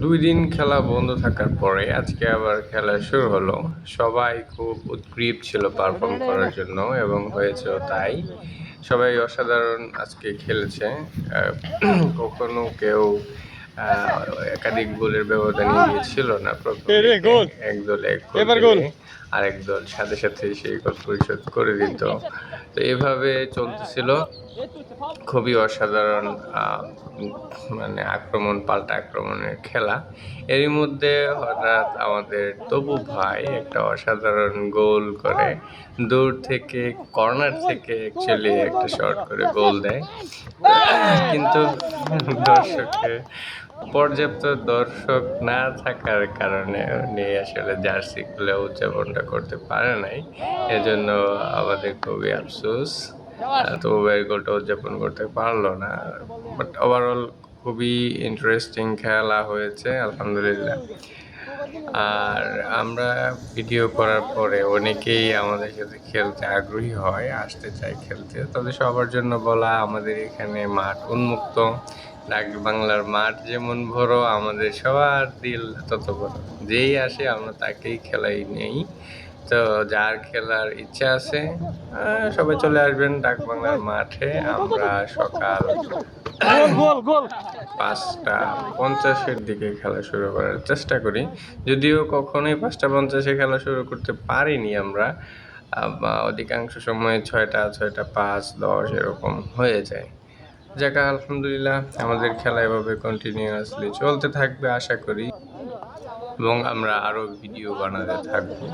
2 দিন খেলা বন্ধ থাকার পরে আজকে আবার খেলা শুরু হলো। সবাই খুব উদগ্রীব ছিল পারফর্ম করার জন্য এবং হয়েছেও তাই। সবাই অসাধারণ আজকে খেলেছে। কখনো কেউ আহ, একাধিক গোলের ব্যবধানে এগিয়ে ছিল না প্রথম দিকে। এক দল এক গোল পেলে আরেক দল সাথে সাথে সেই গোল পরিশোধ করে দিত। তো এভাবে চলতেছিল। খুবই অসাধারণ মানে আক্রমণ পাল্টা আক্রমণের খেলা। এরই মধ্যে হঠাৎ আমাদের তবু ভাই একটা অসাধারণ গোল করে দূর থেকে, কর্নার থেকে অ্যাকচুয়ালি একটা শট করে গোল দেয়। কিন্তু দর্শকের পর্যাপ্ত দর্শক না থাকার কারণে উনি আসলে জার্সি খুলে উদযাপনটা করতে পারে নাই। এজন্য আমাদের খুবই আফসোস। তো ওভাবে গোলটা উদযাপন করতে পারলো না। বাট ওভারঅল খুবই ইন্টারেস্টিং খেলা হয়েছে, আলহামদুলিল্লাহ। আর আমরা ভিডিও করার পরে অনেকেই আমাদের সাথে খেলতে আগ্রহী হয়, আসতে চায় খেলতে। তবে সবার জন্য বলা, আমাদের এখানে মাঠ উন্মুক্ত। ডাক বাংলার মাঠ যেমন বড়, আমাদের সবার দিল তত বড়। যেই আসে আমরা তাকেই খেলাই নেই। তো যার খেলার ইচ্ছা আছে সবাই চলে আসবেন ডাক বাংলার মাঠে। আমরা সকাল 5:50-এর দিকে খেলা শুরু করার চেষ্টা করি। যদিও কখনোই 5:50-এ খেলা শুরু করতে পারিনি আমরা। অধিকাংশ সময় 6টা, 6:05, 10 এরকম হয়ে যায়। যাক, আলহামদুলিল্লাহ, আমাদের খেলা এভাবে কন্টিনিউয়াসলি চলতে থাকবে আশা করি, এবং আমরা আরও ভিডিও বানাতে থাকবো।